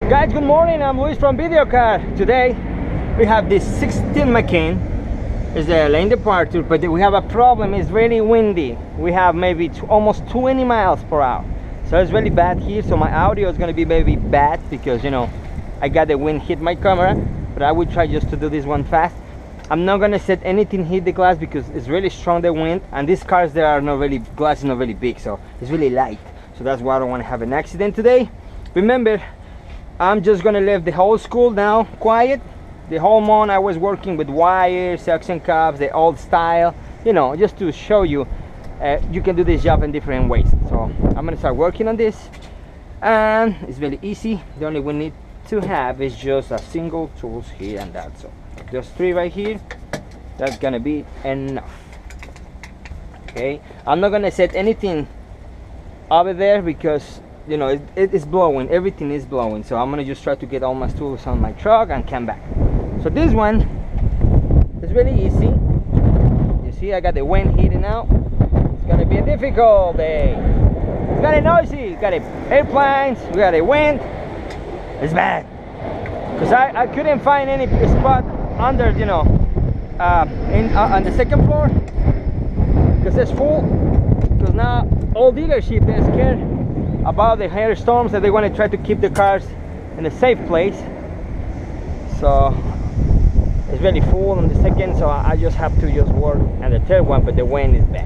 Guys, good morning. I'm Luis from Video Car. Today we have this 16 Macan. It's a lane departure, but we have a problem. It's really windy. We have maybe almost 20 miles per hour, so it's really bad here. So my audio is going to be maybe bad because, you know, I got the wind hit my camera, but I will try just to do this one fast. I'm not going to set anything hit the glass because it's really strong, the wind, and these cars, they are not really, glass is not really big, so it's really light. So that's why I don't want to have an accident today. Remember, I'm just gonna leave the whole school now quiet. The whole month I was working with wires, suction cups, the old style, you know, just to show you you can do this job in different ways. So I'm gonna start working on this, and it's very easy. The only we need to have is just a single tools here and that. So just 3 right here. That's gonna be enough. Okay, I'm not gonna set anything over there because, you know, it is blowing, everything is blowing. So I'm gonna just try to get all my tools on my truck and come back. So this one is really easy. You see, I got the wind hitting out. It's gonna be a difficult day. It's kind of noisy. Got airplanes, we got a wind. It's bad because I couldn't find any spot under, you know, on the second floor because it's full. Because now all dealership, they're scared about the hailstorms, and they want to try to keep the cars in a safe place. So it's really full on the second, so I just have to just work on the third one, but the wind is bad.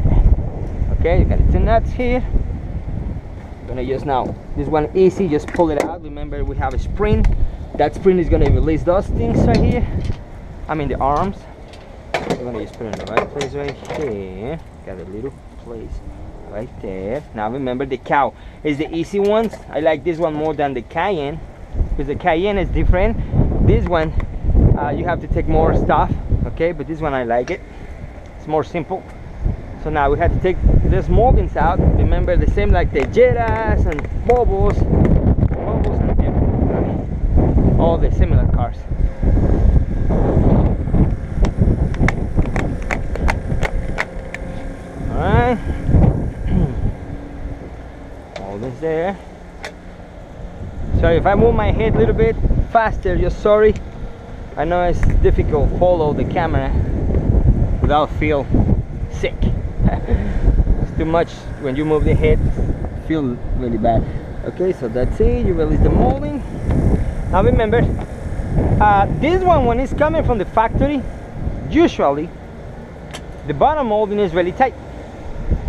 Okay, you got the 2 nuts here. I'm gonna use now this one easy, just pull it out. Remember, we have a spring. That spring is gonna release those things right here, I mean the arms. We're gonna just put it in the right place right here. Got a little place right there. Now remember, the cow is the easy ones. I like this one more than the Cayenne because the Cayenne is different. This one you have to take more stuff, okay, but this one I like it. It's more simple. So now we have to take these moldings out. Remember, the same like the Jettas and Bobos and everything. All the similar cars. All right. This there. So if I move my head a little bit faster, just sorry. I know it's difficult to follow the camera without feel sick. It's too much when you move the head, feel really bad. Okay, so that's it. You release the molding. Now remember, this one, when it's coming from the factory, usually the bottom molding is really tight.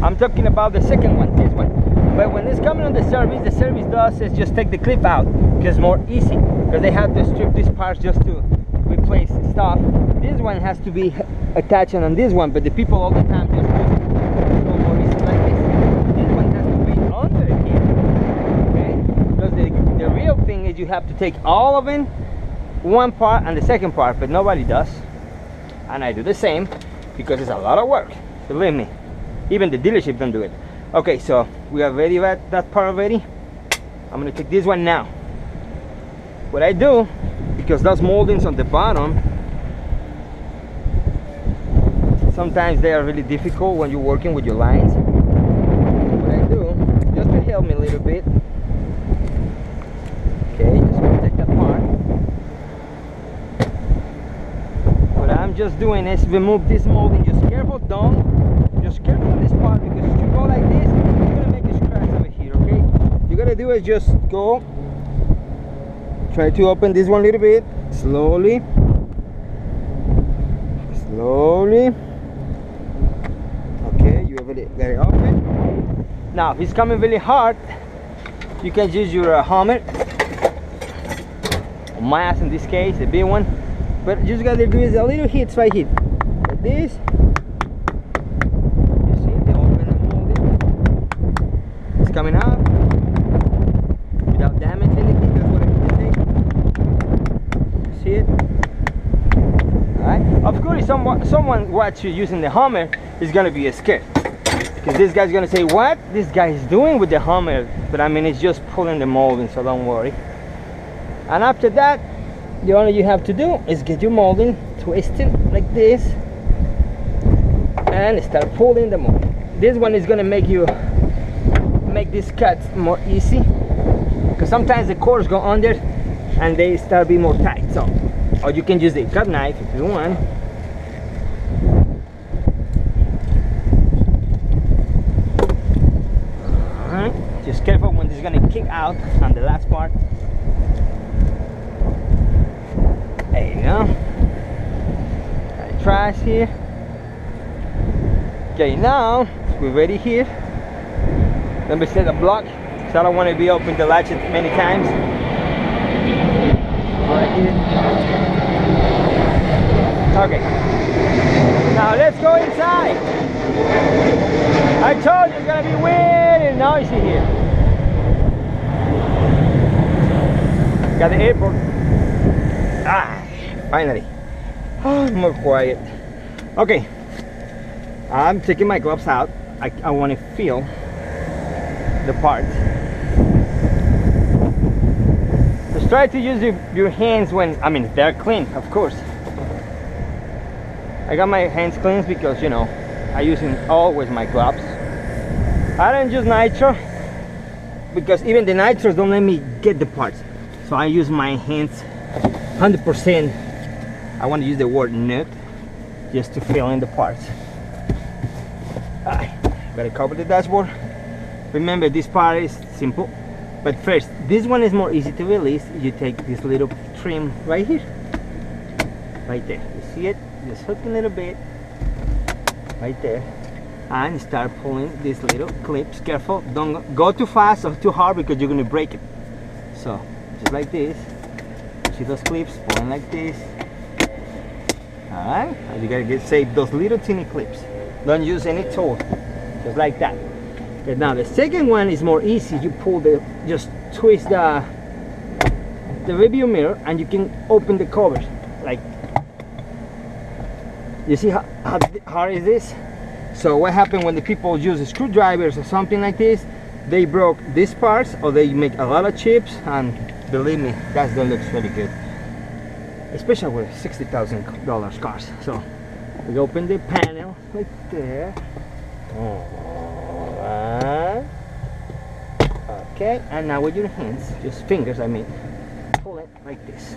I'm talking about the second one, this one. But when it's coming on the service does is just take the clip out because it's more easy, because they have to strip these parts just to replace stuff. This one has to be attached on this one, but the people all the time just use it. So more easy like this. This one has to be under here, okay? Because the real thing is you have to take all of it, one part and the second part, but nobody does. And I do the same because it's a lot of work. Believe me, even the dealership don't do it. Okay, so we are ready with that part already. I'm gonna take this one now. What I do, because those moldings on the bottom, sometimes they are really difficult when you're working with your lines. So what I do, just to help me a little bit. Okay, just gonna take that part. What I'm just doing is remove this molding. Just careful, just careful on this part, because if you go like this, you're gonna make a scratch over here. Okay, you gotta do is just go, try to open this one a little bit, slowly. Okay, you already got it open. Now if it's coming really hard, you can use your hammer, or mass in this case, the big one. But you just gotta do is a little hits right here, like this. Coming out without damaging anything. That's what I'm doing. See it? Alright. Of course, if someone watch you using the hammer is gonna be scared, because this guy's gonna say, what this guy is doing with the hammer? But I mean, it's just pulling the molding, so don't worry. And after that, the only you have to do is get your molding, twist it like this, and start pulling the molding. This one is gonna make this cut more easy, because sometimes the cores go under and they start being more tight. So, or you can use the cut knife if you want. Alright, just careful when this is gonna kick out on the last part. There you go. Got trash here. Okay, now we're ready here. Let me set the block, so I don't want to be open the latch many times. Right here. Okay. Now let's go inside. I told you it's gonna be weird and noisy here. Got the airport. Finally. Oh, more quiet. Okay. I'm taking my gloves out. I want to feel the parts. Just try to use your hands when, I mean, they're clean, of course. I got my hands clean because, you know, I use always my gloves. I don't use nitro because even the nitros don't let me get the parts. So I use my hands 100%. I want to use the word nut just to fill in the parts. Gotta cover the dashboard. Remember, this part is simple, but first, this one is more easy to release. You take this little trim right here, right there. You see it? Just hook a little bit right there and start pulling these little clips. Careful, don't go too fast or too hard because you're going to break it. So just like this, see those clips, pulling like this. All right, and you gotta save those little teeny clips. Don't use any tool, just like that. Okay, now the second one is more easy. You pull just twist the rearview mirror and you can open the covers. Like, you see how hard is this? So what happened when the people use screwdrivers or something like this, they broke these parts or they make a lot of chips, and believe me, that looks really good. Especially with $60,000 cars. So we open the panel right there. Alright. Okay, and now with your hands, just fingers I mean, pull it like this.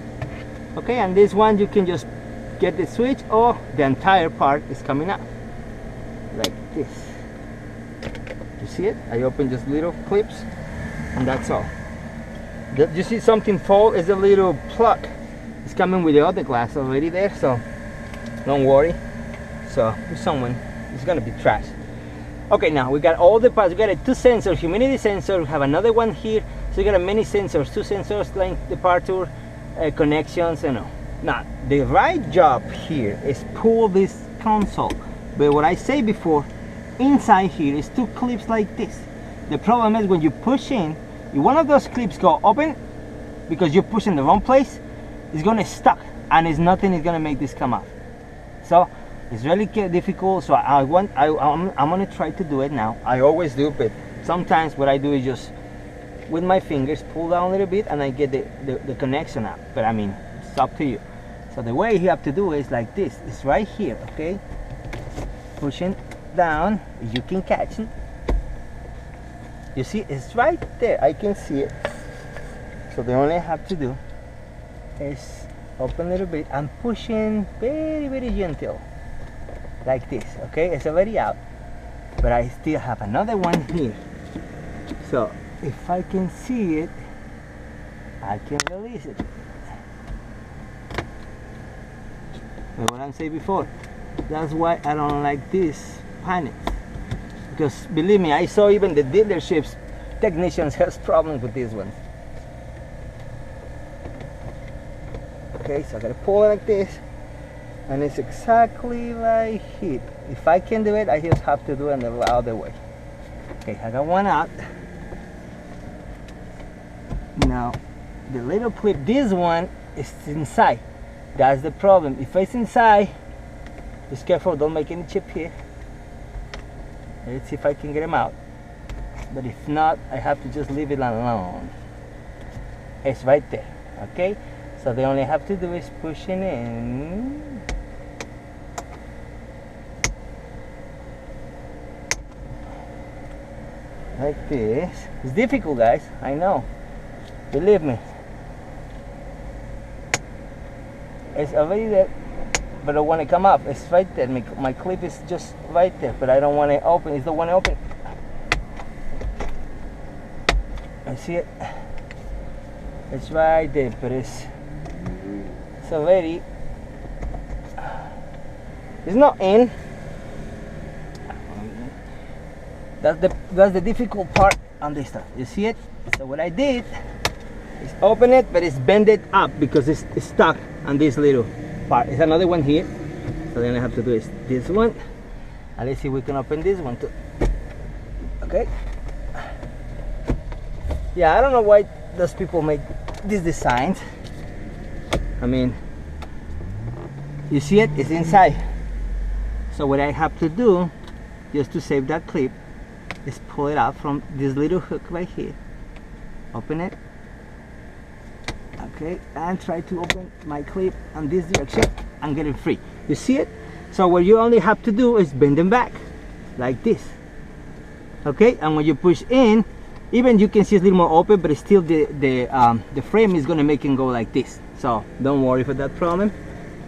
Okay, and this one you can just get the switch or the entire part is coming out. Like this. You see it? I open just little clips and that's all. You see something fall is a little plug. It's coming with the other glass already there, so don't worry. So if someone, it's gonna be trash. Okay, now we got all the parts. We got two sensors, humidity sensor. We have another one here. So you got many sensors, two sensors, length departure, connections, and all. Now the right job here is pull this console. But what I say before, inside here is two clips like this. The problem is when you push in, if one of those clips go open because you push in the wrong place, it's gonna stuck and it's nothing is gonna make this come out. So it's really difficult. So I'm gonna try to do it now. I always do, but sometimes what I do is just with my fingers pull down a little bit and I get the connection out. But I mean, it's up to you. So the way you have to do it is like this. It's right here, okay? Pushing down, you can catch it. You see, it's right there. I can see it. So the only I have to do is open a little bit and pushing very, very gentle. Like this, okay? It's already out. But I still have another one here. So if I can see it, I can release it. But what I'm saying before, that's why I don't like this panel. Because believe me, I saw even the dealerships, technicians has problems with this one. Okay, so I gotta pull it like this, and it's exactly like here. If I can do it, I just have to do it the other way. Okay, I got one out. Now, the little clip, this one is inside. That's the problem. If it's inside, just careful, don't make any chip here. Let's see if I can get them out. But if not, I have to just leave it alone. It's right there, okay? So the only I have to do is push it in. Like this. It's difficult, guys, I know. Believe me. It's already there, but I don't want to come up. It's right there. My clip is just right there, but I don't want to open. It's the one open. I see it. It's right there, but it's already. It's not in. That's the difficult part on this stuff. You see it? So what I did is open it, but it's bended up because it's stuck on this little part. There's another one here. So then I have to do is this one. And let's see if we can open this one too. Okay. Yeah, I don't know why those people make these designs. I mean, you see it? It's inside. So what I have to do, just to save that clip, is pull it out from this little hook right here. Open it. Okay, and try to open my clip on this direction and get it free. You see it? So what you only have to do is bend them back like this. Okay, and when you push in, even you can see it's a little more open, but it's still the frame is gonna make it go like this. So don't worry for that problem.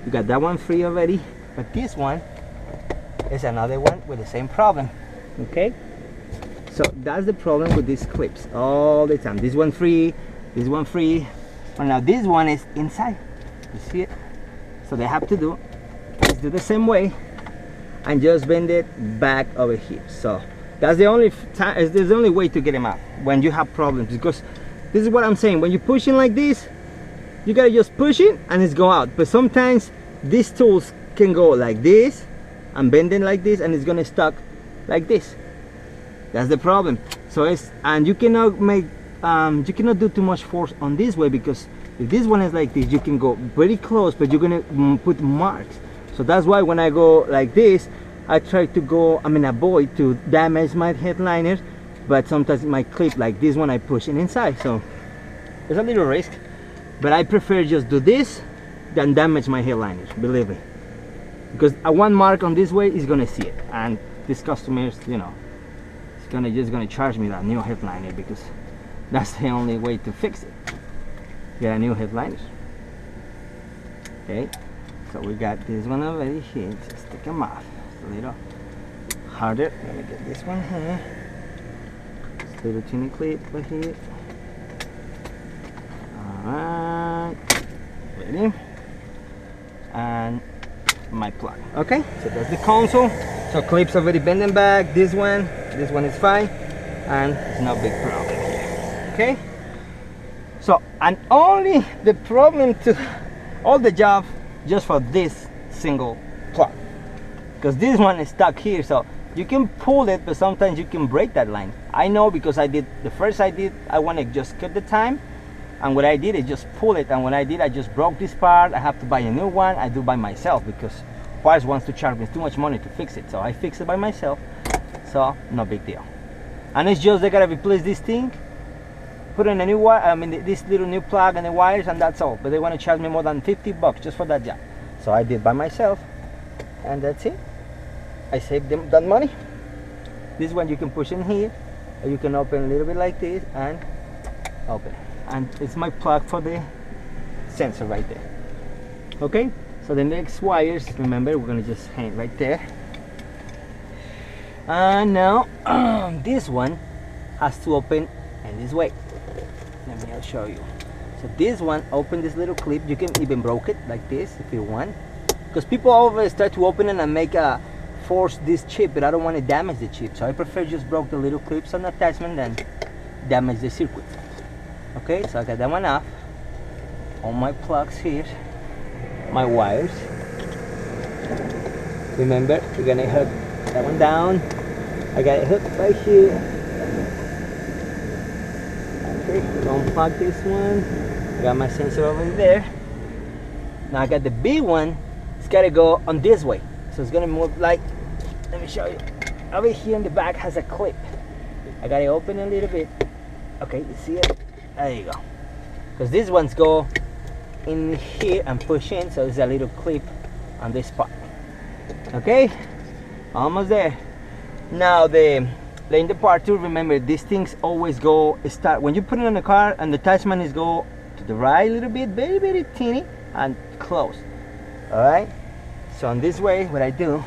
You got that one free already, but this one is another one with the same problem. Okay, so that's the problem with these clips all the time. This one free, this one free. But now this one is inside. You see it? So they have to do is do the same way and just bend it back over here. So that's the only time. There's the only way to get them out when you have problems, because this is what I'm saying. When you push in like this, you gotta just push it and it's go out. But sometimes these tools can go like this and bend it like this, and it's gonna stuck like this. That's the problem. So it's, and you cannot make you cannot do too much force on this way, because if this one is like this, you can go very close, but you're gonna put marks. So that's why when I go like this, I try to go, avoid to damage my headliner, but sometimes my clip like this one I push it inside, so there's a little risk, but I prefer just do this than damage my headliners, believe me, because one mark on this way is gonna see it, and this customers, you know, it's just gonna charge me that new headliner, because that's the only way to fix it. Get a new headliners. Okay, so we got this one already here. Just take them off. It's a little harder. Let me get this one here. This little teeny clip right here. Alright, ready? And my plug. Okay, so that's the console. So clips already bending back. This one is fine, and it's no big problem here. Okay, so and only the problem to all the job just for this single plug, because this one is stuck here. So you can pull it, but sometimes you can break that line. I know, because I did the first I want to just cut the time, and what I did is just pull it, and when I did, I just broke this part. I have to buy a new one. I do by myself because Parts wants to charge me too much money to fix it, so I fix it by myself. So no big deal. And it's just they gotta replace this thing, put in a new wire, this little new plug and the wires, and that's all. But they want to charge me more than 50 bucks just for that job. So I did by myself, and that's it. I saved them that money. This one you can push in here, or you can open a little bit like this and open it. And it's my plug for the sensor right there. Okay, so the next wires, remember, we're gonna just hang right there. And now this one has to open in this way. I'll show you. So this one, open this little clip. You can even broke it like this if you want, because people always start to open it and make a force this chip, but I don't want to damage the chip, so I prefer just broke the little clips on the attachment than damage the circuit. Okay, so I got that one off. All my plugs here, my wires. Remember, we're gonna hook that one down. I got it hooked right here. Okay, unplug this one. I got my sensor over there. Now I got the big one. It's gotta go on this way, so it's gonna move like, let me show you. Over here in the back has a clip. I got it open a little bit. Okay, you see it? There you go. Because these ones go in here and push in, so there's a little clip on this part. Okay, almost there. Now the part 2, remember, these things always start when you put it on the car, and the attachment is go to the right a little bit, very teeny, and close. All right, so on this way what I do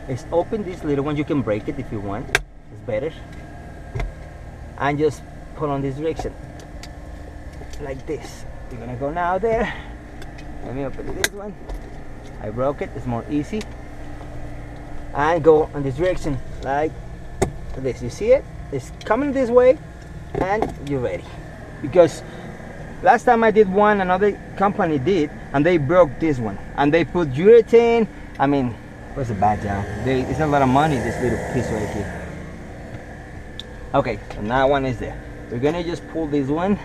is open this little one. You can break it if you want, it's better, and just pull on this direction like this. You're gonna go now there. Let me open this one. I broke it, it's more easy. And go on this direction like this. You see it? It's coming this way and you're ready. Because last time I did one, another company did, and they broke this one. And they put urethane. I mean, it was a bad job. It's a lot of money, this little piece right here. Okay, so now one is there. We're gonna just pull this one.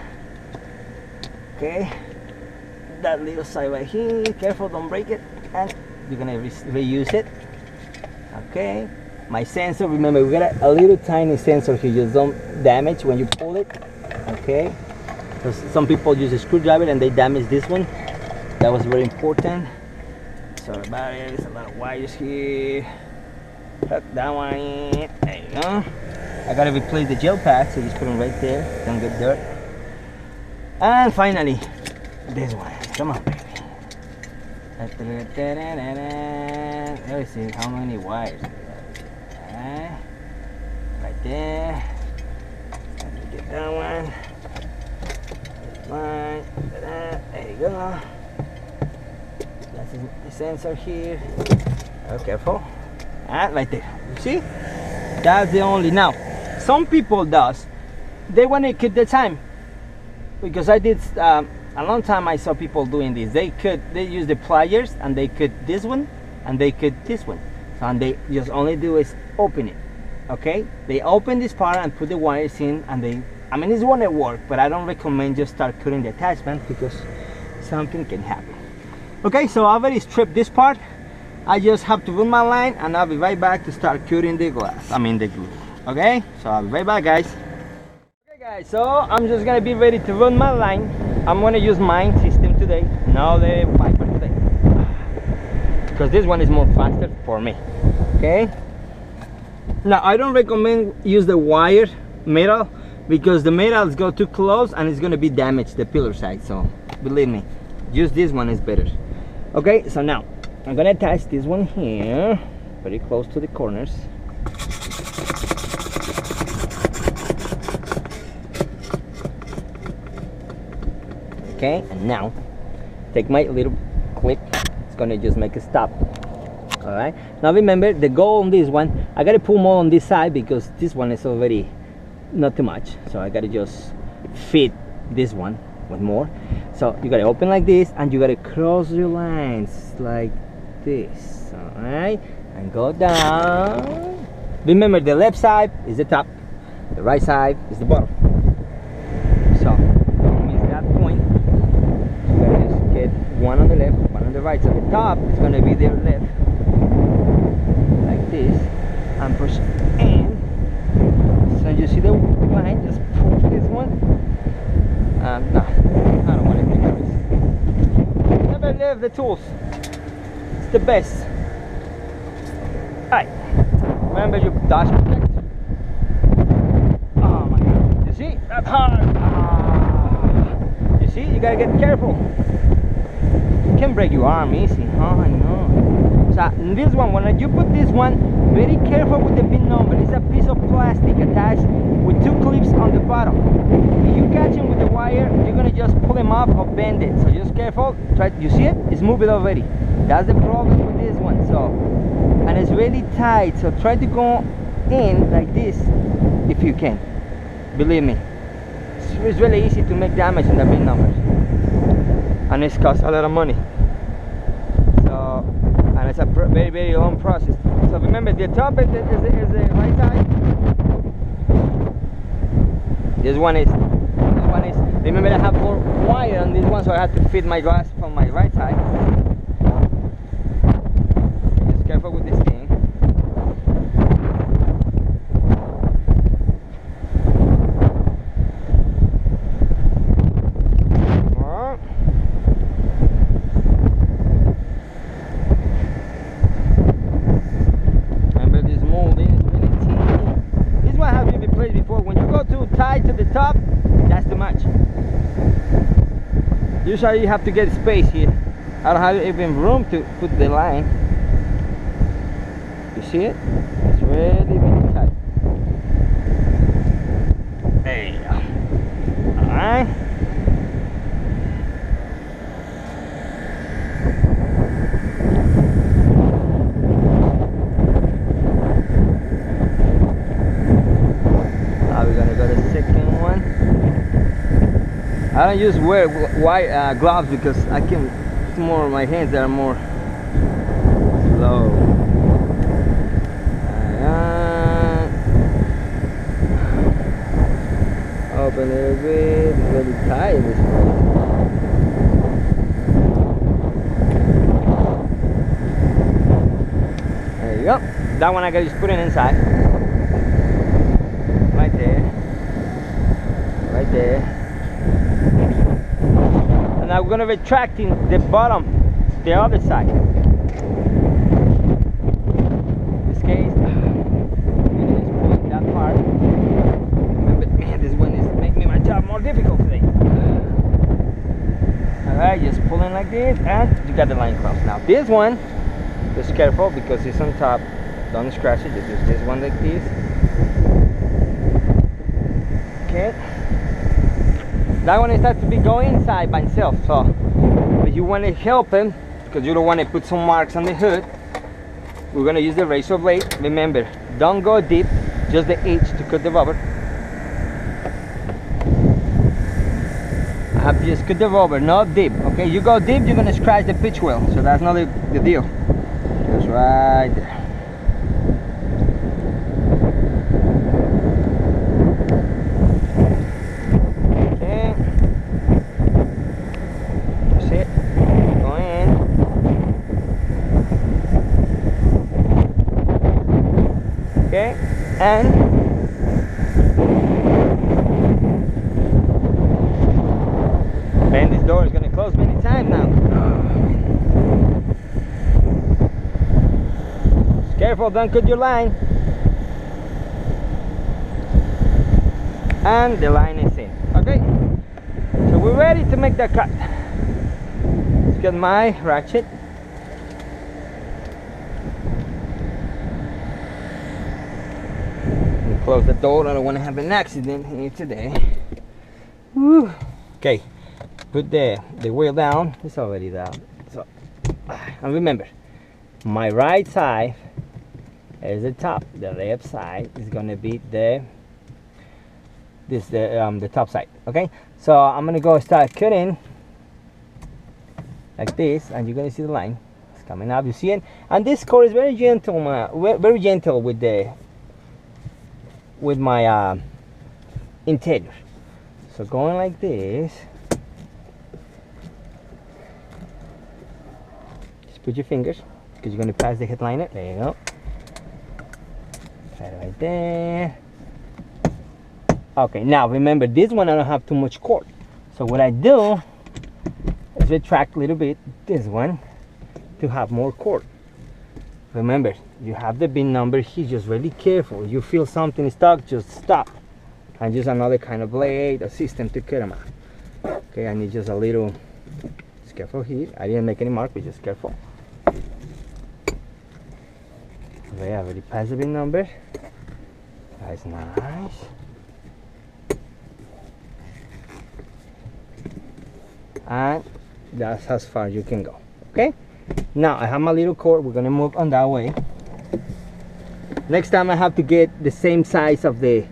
Okay. That little side right here. Careful, don't break it. And you're gonna reuse it. Okay. My sensor, remember we got a little tiny sensor here, just don't damage when you pull it. Okay. Because some people use a screwdriver and they damage this one. That was very important. Sorry about it. There's a lot of wires here. Hook that one in. There you go. I gotta replace the gel pad, so just put them right there. Don't get dirt. And finally, this one. Come on, baby. Let me see how many wires. Right there. Let me get that one. There you go. That's the sensor here. Oh, careful. And right there. You see? That's the only. Now, some people they want to cut the time, because I did a long time. I saw people doing this. They use the pliers and they cut this one and they cut this one. So, and they just only do is open it. Okay? They open this part and put the wires in, and I mean, it's gonna work, but I don't recommend just start cutting the attachment because something can happen. Okay, so I already stripped this part. I just have to run my line and I'll be right back to start cutting the glass. I mean the glue. Okay, so I'll be right back, guys. Okay guys, so I'm just gonna be ready to run my line. I'm gonna use mine system today, not the Viper today, because this one is more faster for me. Okay, now I don't recommend use the wire metal, because the metals go too close and it's gonna be damaged the pillar side. So believe me, use this one is better. Okay, so now I'm gonna attach this one here very close to the corners. Okay, and now take my little clip. It's gonna just make a stop. All right, now remember the goal on this one, I gotta pull more on this side because this one is already not too much, so I gotta just fit this one with more. So you gotta open like this and you gotta cross your lines like this. All right, and go down. Remember, the left side is the top, the right side is the bottom. So don't miss that point. You gotta just get one on the left, one on the right. So the top is gonna be the left, like this, and push in. So you see the line, just pull this one. No, I don't want to do this. Never leave the tools. It's the best. Alright, remember your dash protector. Oh my god, you see? That's hard. You see, you gotta get careful. You can break your arm easy, huh? I know. So this one, when you put this one, very careful with the pin number. It's a piece of plastic attached with two clips on the bottom. If you catch them with the wire, you're gonna just pull them off or bend it. So just careful. Try. You see it? It's moving already. That's the problem with this one. So, and it's really tight. So try to go in like this if you can. Believe me, it's really easy to make damage in the pin numbers, and it costs a lot of money. So, and it's a very, very long process. So remember, the top is the right side. This one is. Remember, I have more wire on this one, so I have to fit my glass from my right side. Just careful with this thing. To the top, that's too much. Usually you have to get space here. I don't have even room to put the line. You see it? It's really, really tight. There you go. Alright. Now we're gonna go to the second one. I don't use white gloves because I can, it's more my hands that are more slow. Open a little bit, it's really tight this way. There you go. That one I gotta just put it inside. Right there. Right there. And now we're gonna be retracting the bottom, the other side. In this case, we're gonna just pull that part. But man, this one is making my job more difficult today. Alright, just pulling like this, and you got the line crossed. Now this one, just careful because it's on top. Don't scratch it, just use this one like this. Okay. That one starts to be going inside by itself, so but you want to help him because you don't want to put some marks on the hood. We're going to use the razor blade. Remember, don't go deep, just the edge to cut the rubber. I have to just cut the rubber, not deep. Okay, you go deep, you're going to scratch the pitch wheel, so that's not the deal. Just right there. Okay, and man, this door is going to close many times now. Just careful, don't cut your line. And the line is in. Okay, so we're ready to make that cut. Let's get my ratchet. Close the door, I don't want to have an accident here today. Woo. Okay, put the wheel down. It's already down. So, and remember, my right side is the top. The left side is gonna be the top side. Okay, so I'm gonna go start cutting like this, and you're gonna see the line. It's coming up. You see it? And this cord is very gentle, very gentle with my interior. So going like this, just put your fingers because you're going to pass the headliner. There you go. Right there. Okay, now remember this one I don't have too much cord, so what I do is retract a little bit this one to have more cord. Remember, you have the bin number here, just really careful. You feel something stuck, just stop and use another kind of blade or system to cut them out. Okay, I need just a little, just careful here. I didn't make any mark, but just careful. Okay, I already passed the bin number. That's nice. And that's as far as you can go. Okay, now I have my little cord. We're gonna move on that way. Next time I have to get the same size of the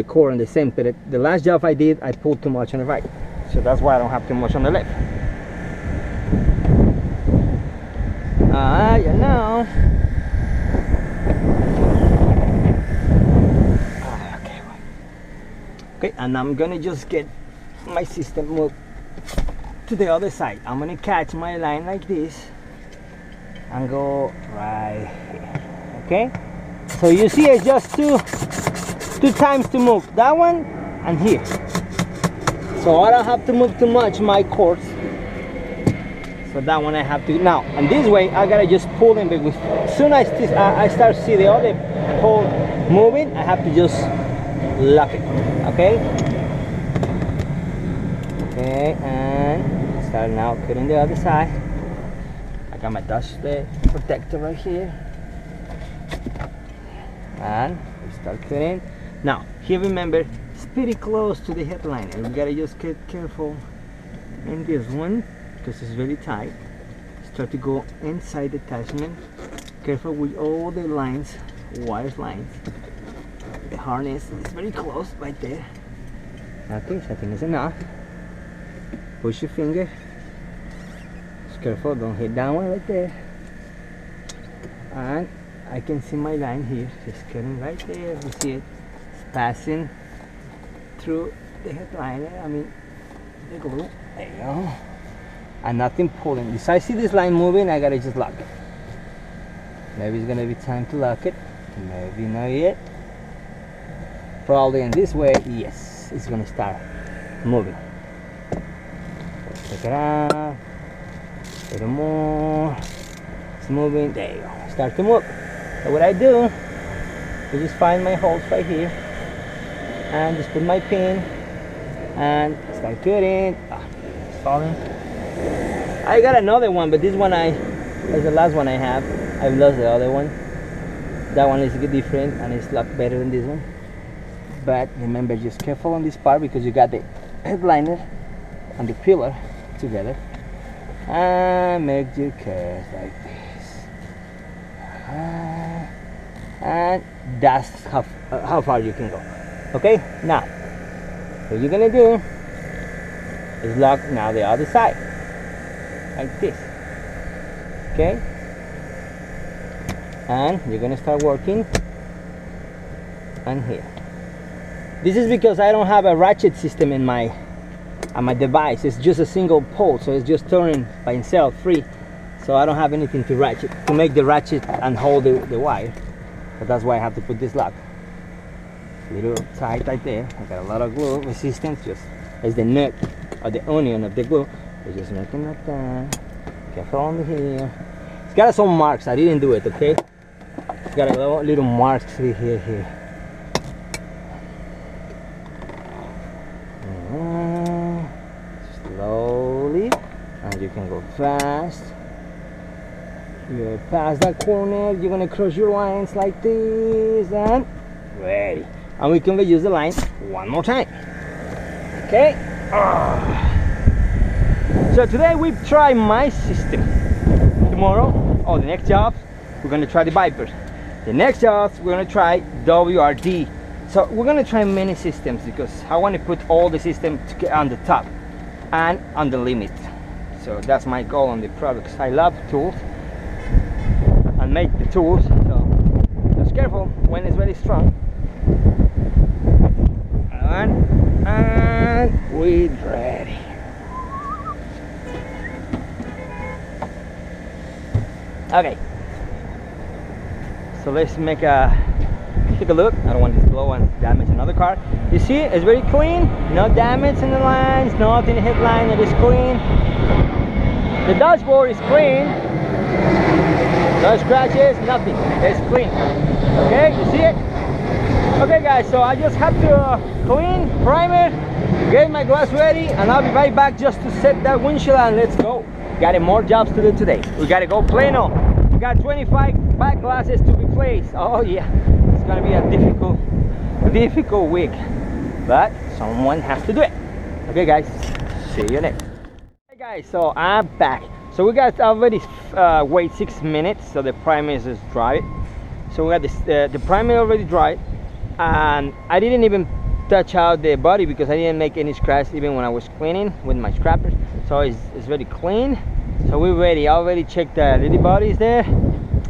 cord and the same, but the last job I did, I pulled too much on the right, so that's why I don't have too much on the left. You know. Okay, and I'm gonna just get my system moved to the other side. I'm gonna catch my line like this and go right here. Okay, so you see it's just two times to move, that one and here, so I don't have to move too much my cords. So that one I have to now, and this way I gotta just pull them, but as soon as I start to see the other pole moving, I have to just lock it. Okay, and start now cutting the other side. I got my dust protector right here, and we start cutting. Now here, remember, it's pretty close to the headliner. We gotta just get careful in this one because it's very tight. Start to go inside the attachment. Careful with all the lines, wires lines. The harness is very close right there. Okay, so I think it's enough. Push your finger. Just careful, don't hit that one right there. And I can see my line here, just cutting right there. You see it? It's passing through the headliner. I mean, the glue. There you go. And nothing pulling. If I see this line moving, I gotta just lock it. Maybe it's gonna be time to lock it. Maybe not yet. Probably in this way, yes, it's gonna start moving. Check it out. A little more. It's moving. There you go. Start to move. So what I do, I just find my holes right here and just put my pin and start cutting. It's falling. I got another one, but this one is the last one I have. I've lost the other one. That one is a bit different and it's a lot better than this one. But remember, just careful on this part because you got the headliner and the pillar together. And make your curves like this. And that's how far you can go. Okay, now what you're gonna do is lock now the other side like this. Okay, and you're gonna start working on here. This is because I don't have a ratchet system in my device. It's just a single pole, so it's just turning by itself free. So I don't have anything to ratchet, to make the ratchet and hold the wire. But that's why I have to put this lock. A little tight right there. I got a lot of glue resistance, just as the nut or the onion of the glue. We're just making like that. Careful on here. It's got some marks. I didn't do it, okay? It's got a little marks here. Slowly, and you can go fast. You're past that corner, you're gonna cross your lines like this, and ready. And we can use the line one more time. Okay. So today we try my system. Tomorrow, the next jobs, we're gonna try the Vipers. The next jobs, we're gonna try WRD. So we're gonna try many systems because I want to put all the systems on the top and on the limit. So that's my goal on the products. I love tools and make the tools. So just careful when it's very strong. And we're ready. Okay. So let's take a look. I don't want this blow and damage another car. You see, it's very clean. No damage in the lines, nothing in the headline. It is clean. The dashboard is clean. No scratches, nothing. It's clean. Okay, you see it? Okay, guys. So I just have to clean, primer, get my glass ready, and I'll be right back just to set that windshield and let's go. Got more jobs to do today. We gotta go Plano. We got 25 back glasses to replace. Oh yeah. It's gonna be a difficult week, but someone has to do it. Okay, guys, see you next. Hey guys, so I'm back. So we got already wait 6 minutes, so the primer is dry. So we got this the primer already dry, and I didn't even touch out the body because I didn't make any scratch even when I was cleaning with my scrappers. So it's very clean. So we're ready. I already checked the little bodies there.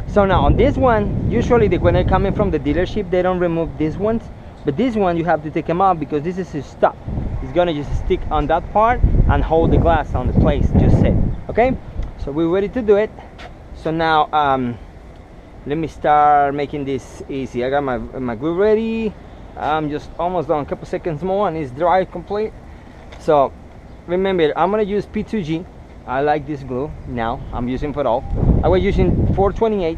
So now on this one, usually when they're coming from the dealership, they don't remove these ones, but this one you have to take them out because this is his stop. It's gonna just stick on that part and hold the glass on the place, just set. Okay, so we're ready to do it. So now let me start making this easy. I got my glue ready. I'm just almost done, a couple seconds more and it's dry complete. So remember, I'm gonna use P2G. I like this glue now. I'm using for all. I was using 428,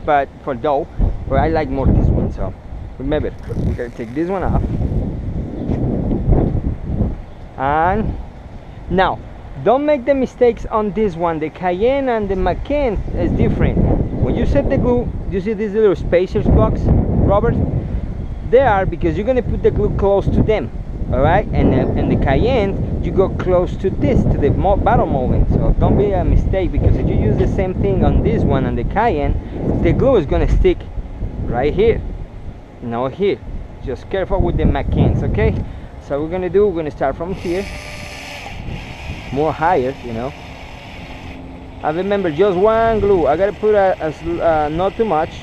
but for dough, but I like more this one. So remember, we gotta take this one off. And now Don't make the mistakes on this one. The Cayenne and the Macan is different. When you set the glue, you see these little spacers blocks, Robert? They are because you're gonna put the glue close to them, all right? And the Cayenne, you go close to this, to the bottom molding. So don't be a mistake, because if you use the same thing on this one and the Cayenne, the glue is gonna stick right here, not here. Just careful with the Macans, okay? So we're gonna start from here, more higher, you know. And remember, just one glue. I gotta put not too much.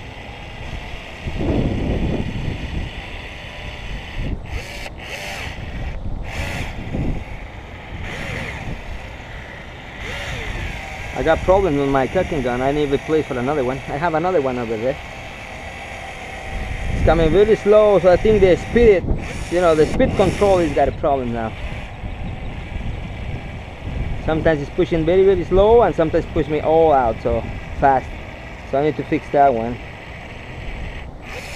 I got problems with my cutting gun. I need to replace for another one. I have another one over there. It's coming really slow, so I think the speed, you know, the speed control has got a problem now. Sometimes it's pushing very, very slow, and sometimes push me all out so fast. So I need to fix that one.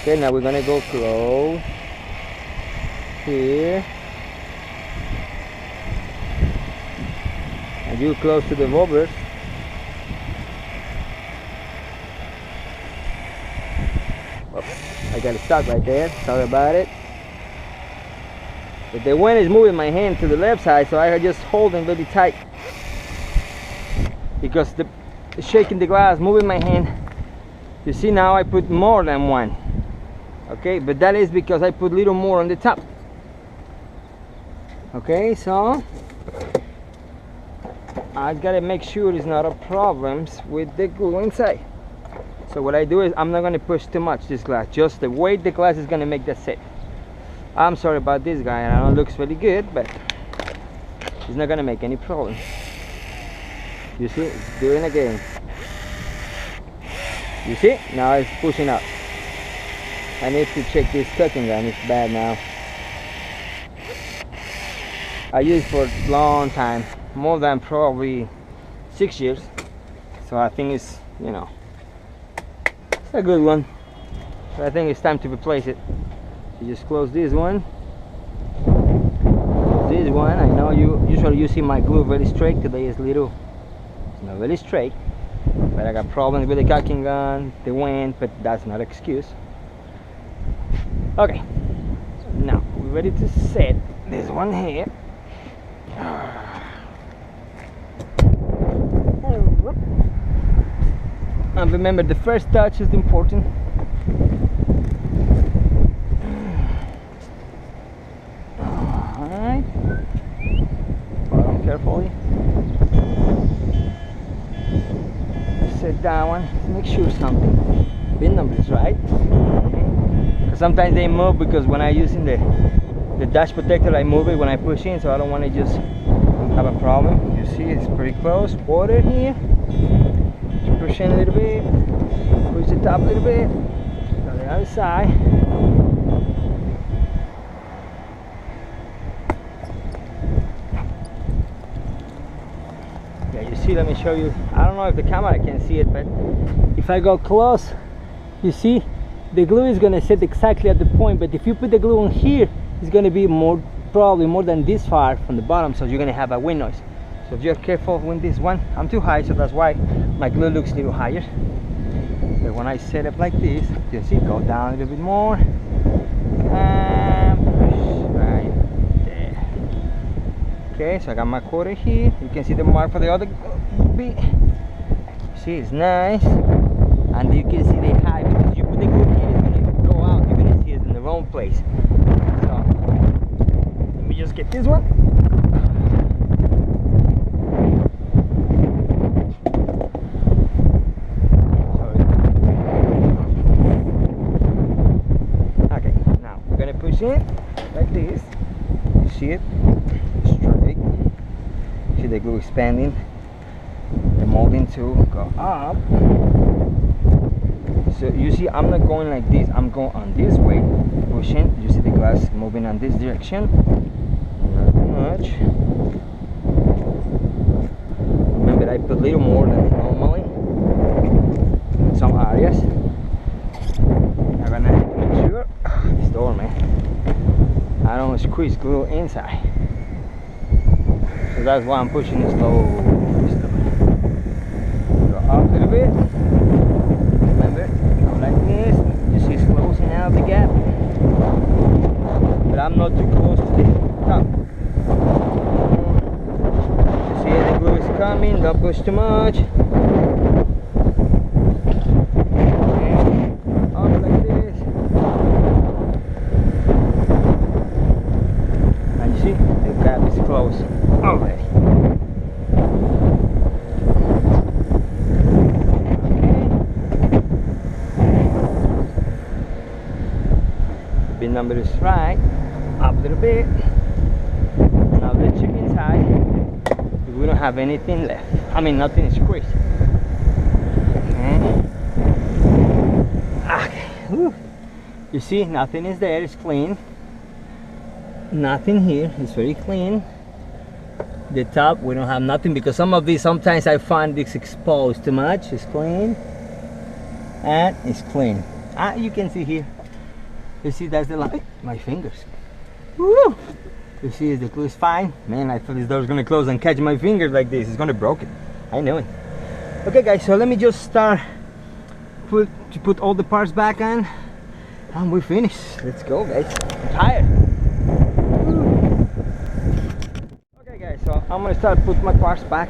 Okay, now we're gonna go close here. And you close to the bobbers. I got it stuck right there, sorry about it. But the wind is moving my hand to the left side, so I just hold them very tight. Because the shaking the glass, moving my hand. You see, now I put more than one. Okay, but that is because I put a little more on the top. Okay, so I gotta make sure there's not a problems with the glue inside. So what I do is, I'm not going to push too much this glass. Just the weight the glass is going to make that set. I'm sorry about this guy. I know it looks really good, but it's not going to make any problem. You see, it's doing again. You see, now it's pushing up. I need to check this cutting gun. It's bad now. I used it for a long time, more than probably 6 years. So I think it's, you know, a good one. So I think it's time to replace it. You just close this one. This one, I know you see my glue very straight. Today is little, it's not very straight. But I got problems with the caulking gun, the wind, but that's not an excuse. Okay, so now we're ready to set this one here. And remember, the first touch is important. Alright. Bottom carefully. Set that one. Make sure something. Bin number is right. Because sometimes they move, because when I using the dash protector, I move it when I push in, so I don't want to just have a problem. You see, it's pretty close. Water here. Push in a little bit, push the top a little bit, on the other side. Yeah, you see, let me show you. I don't know if the camera can see it, but if I go close, you see, the glue is going to sit exactly at the point, but if you put the glue on here, it's going to be probably more than this far from the bottom, so you're going to have a wind noise. So if you're careful with this one, I'm too high, so that's why my glue looks a little higher. But when I set it like this, you see, go down a little bit more and push right there. Okay, so I got my quarter here. You can see the mark for the other bit. See, it's nice, and you can see the high, because you put the glue here, it's gonna go out. You're gonna see it in the wrong place. So let me just get this one. It like this, you see it straight, see the glue expanding, the molding to go up. So you see, I'm not going like this, I'm going on this way, pushing. You see the glass moving on this direction, not much. Remember, I put a little more than normally in some areas. I'm gonna make sure this door, man, I don't squeeze glue inside. So that's why I'm pushing it slow. Go up a little bit. Remember, go like this. You see it's closing out the gap. But I'm not too close to the top. You see the glue is coming, don't push too much. Up like this. And you see, the gap is closed already. Bin number is right, up a little bit. Now let's check inside if we don't have anything left. I mean, nothing is squished. Okay. Whew. You see, nothing is there, it's clean. Nothing here, it's very clean. The top, we don't have nothing because some of these, sometimes I find this exposed too much. It's clean. And it's clean. You can see here. You see, that's the line. My fingers. Woo! You see, the glue is fine. Man, I thought this door was gonna close and catch my fingers like this. It's gonna break it. I knew it. Okay, guys. So let me just start to put all the parts back on, and we're finished. Let's go, guys. I'm tired. Woo. Okay, guys. So I'm gonna start put my parts back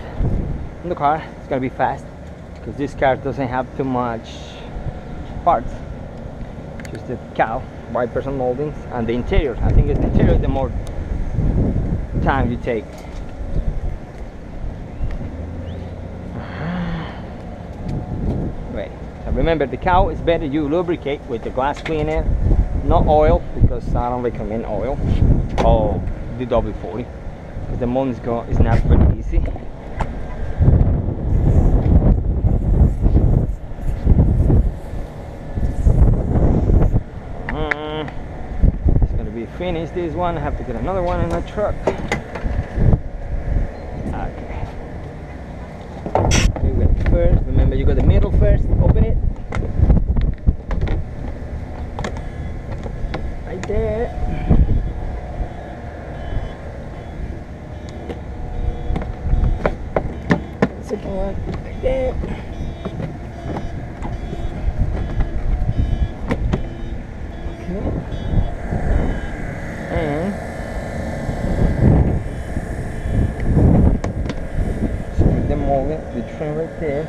in the car. It's gonna be fast because this car doesn't have too much parts. Just the cowl, wipers and moldings, and the interior. I think the interior is the more time you take. Wait, so remember, the cowl is better you lubricate with the glass cleaner, not oil, because I don't recommend oil. Oh, the W40, because the molding is not very easy. Finish this one. I have to get another one in the truck. Okay. You got it first. Remember, you got the middle first. Open it. Right there. Second one. Right there. The trim right there.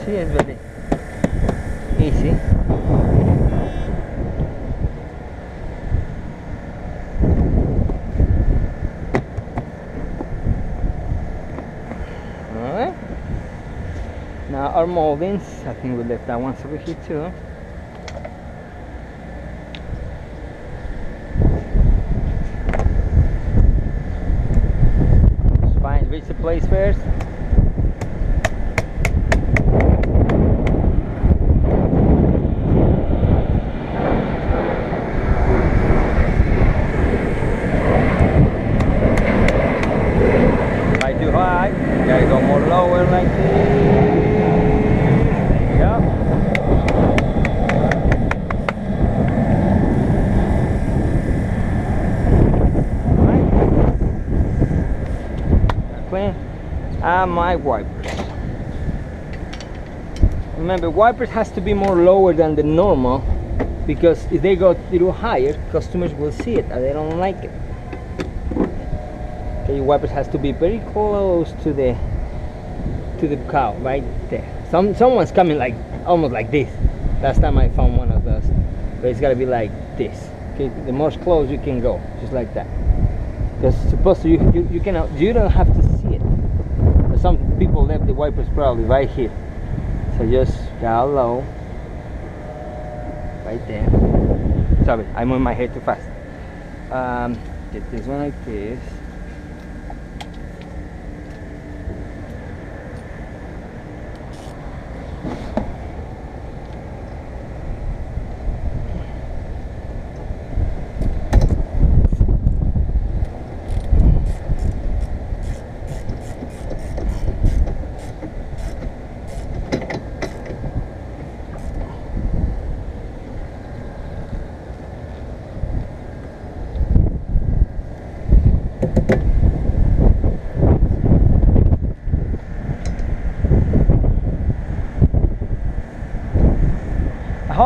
See, it's very easy. Alright. Now our moldings, I think we left that one over here too. Spine, reach the place first. Gotta go more lower like this. There you go. Alright. Clean. And my wipers. Remember, wipers has to be more lower than the normal, because if they go a little higher, customers will see it and they don't like it. Your wipers has to be very close to the cowl, right there. Someone's coming like almost like this. Last time I found one of those, but it's got to be like this. Okay, the more close you can go, just like that. Because supposed to you don't have to see it. But some people left the wipers probably right here. So just go low, right there. Sorry, I moved my head too fast. Get this one like this.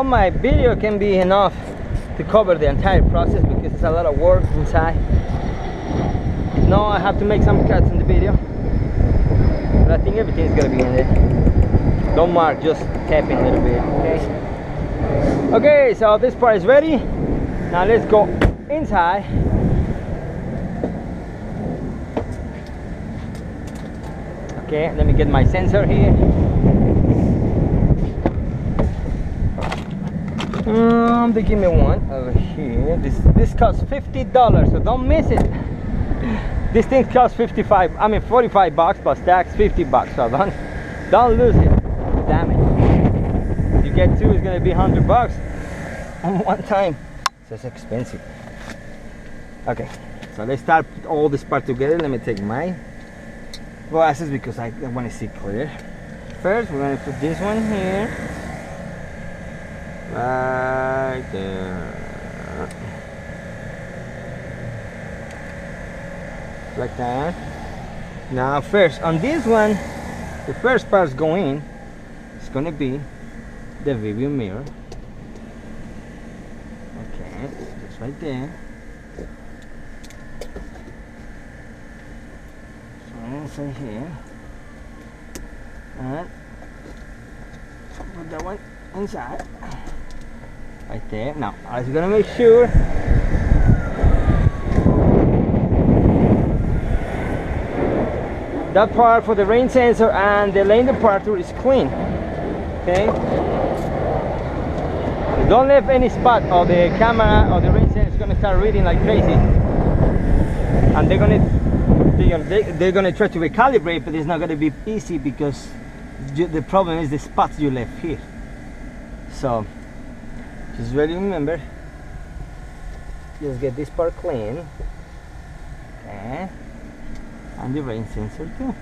hope my video can be enough to cover the entire process, because it's a lot of work inside. No, I have to make some cuts in the video, but I think everything's gonna be in there. Don't mark, just tap in a little bit. Okay, so this part is ready. Now let's go inside. Okay, let me get my sensor here. They give me one over here. This costs $50, so don't miss it. This thing costs 45 bucks plus tax, 50 bucks. So don't lose it. Damn it. If you get two, it's gonna be 100 bucks on one time. So it's expensive. Okay, so let's start put all this part together. Let me take my glasses because I want to see clear. First, we're gonna put this one here. Right there. Like that. Now first, on this one, the first part's going, it's gonna be the review mirror. Okay, just right there. So here. And put that one inside. Right there. Now I was gonna make sure that part for the rain sensor and the lane departure is clean. Okay. Don't leave any spot, or the camera or the rain sensor is gonna start reading like crazy, and they're gonna try to recalibrate, but it's not gonna be easy because the problem is the spots you left here. So just really remember, just get this part clean. Okay. And the rain sensor too.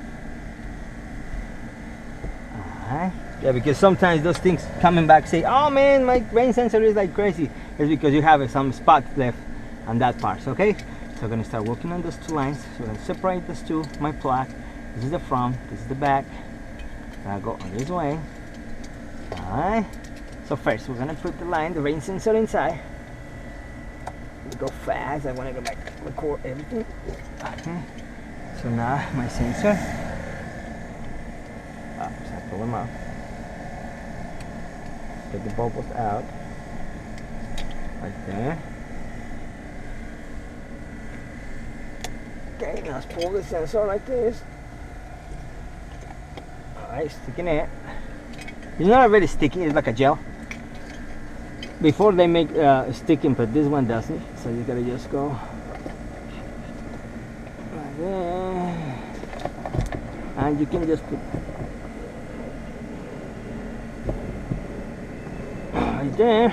Alright. Yeah, because sometimes those things coming back say, oh man, my rain sensor is like crazy. It's because you have some spots left on that part. Okay, so I'm gonna start working on those two lines. So I'm gonna separate those two, my plug. This is the front, this is the back. I'll go on this way. Alright. So first we're gonna put the line, the rain sensor inside. We go fast, I wanna go back, record everything. Okay. So now my sensor. Just have to pull them out. Take the bubbles out. Right there. Okay, now let's pull the sensor like this. Alright, sticking it. It's not really sticky, it's like a gel. Before they make sticking, but this one doesn't. So you gotta just go like there. And you can just put right there.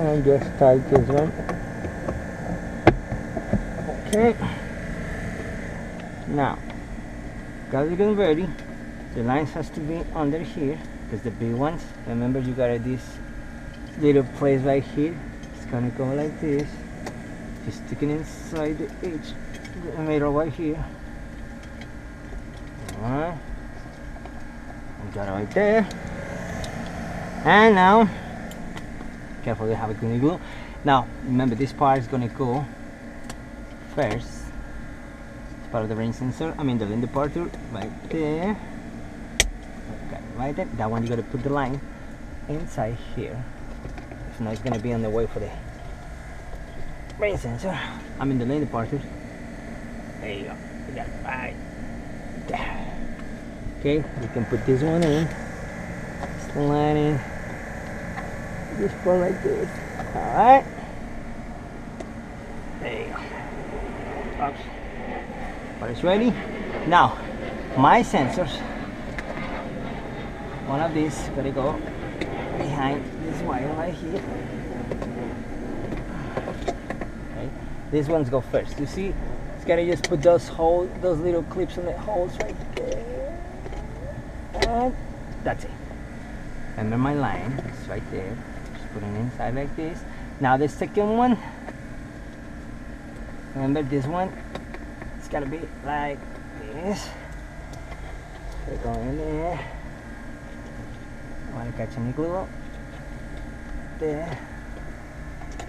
And just tight this one. Okay. Now, got it getting ready. The lines has to be under here because the big ones. Remember, you got this little place right here. It's gonna go like this. Just stick it inside the edge, the middle right here. Alright. Got it right there. And now. Careful, they have a green glue. Now, remember, this part is going to go first. It's part of the rain sensor. I mean, the lane departure right there. Okay, right there. That one you got to put the line inside here. If not, it's going to be on the way for the rain sensor. I mean, the lane departure. There you go. You got it right there. Okay, you can put this one in. Slide in. This part like this. Alright. There you go. Oops. But it's ready. Now, my sensors. One of these gotta go behind this wire right here. Okay. These ones go first. You see, it's gotta just put those little clips in the holes right there. and that's it. Remember my line, it's right there. Just put it inside like this. Now the second one, remember this one, it's gotta be like this. So go in there. I wanna catch any glue there.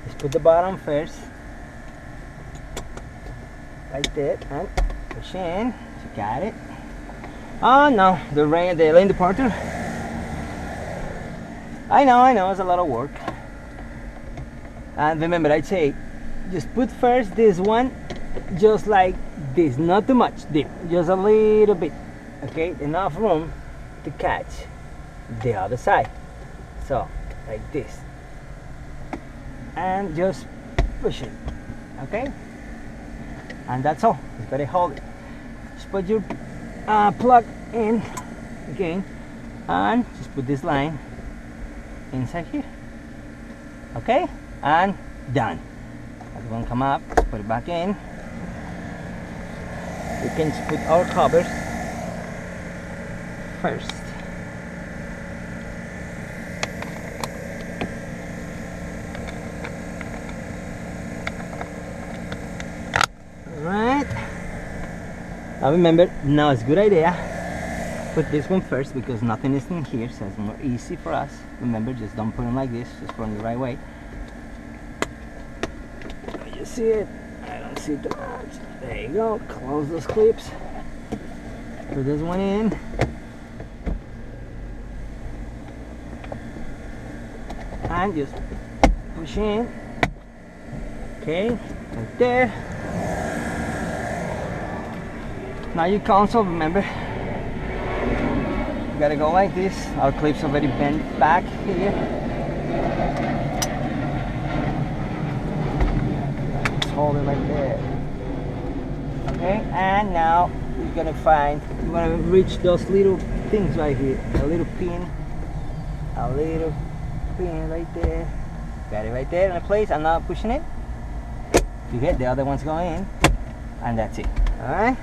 Just put the bottom first, like that, and push in. You got it. Oh no, the lane departure. I know, it's a lot of work. And remember, I say, just put first this one, just like this, not too much deep, just a little bit, okay? Enough room to catch the other side. So, like this. And just push it, okay? And that's all, just gotta hold it. Just put your plug in again, and just put this line inside here, okay? And done. That's gonna come up, put it back in. We can just put our covers first. Alright. Now remember, now it's a good idea. Put this one first because nothing is in here, so it's more easy for us. Remember, just don't put them like this, just put them the right way. You see it? I don't see too much. There you go. Close those clips. Put this one in. And just push in. Okay, right there. Now your console, remember, you gotta go like this. Our clips already bent back here. Hold it like that. Okay, and now you're gonna reach those little things right here. A little pin right there. Got it right there in a place. I'm not pushing it. You get the other one's going in, and that's it. All right.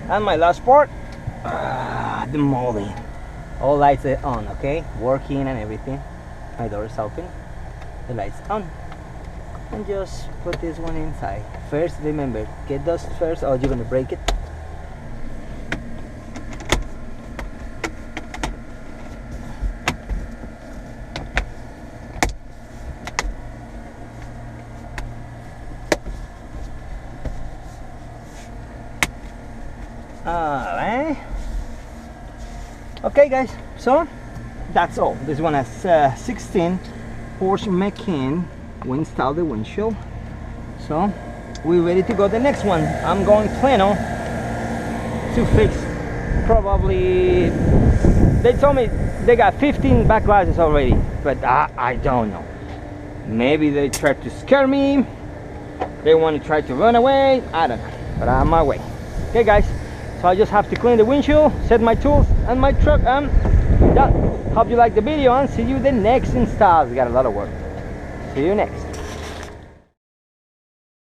And my last part, the molding. All lights are on, okay? Working and everything. My door is open. The lights on. And just put this one inside. First, remember, get those first or you're gonna break it. Alright. Okay guys, so that's all. This one has 16 Porsche Macan. We installed the windshield, so we're ready to go. The next one, I'm going Plano to fix. Probably they told me they got 15 back glasses already, but I don't know. Maybe they tried to scare me, they want to try to run away, I don't know, but I'm on my way. Okay guys, so I just have to clean the windshield, set my tools and my truck, and done. Hope you like the video and see you the next install. We got a lot of work. See you next.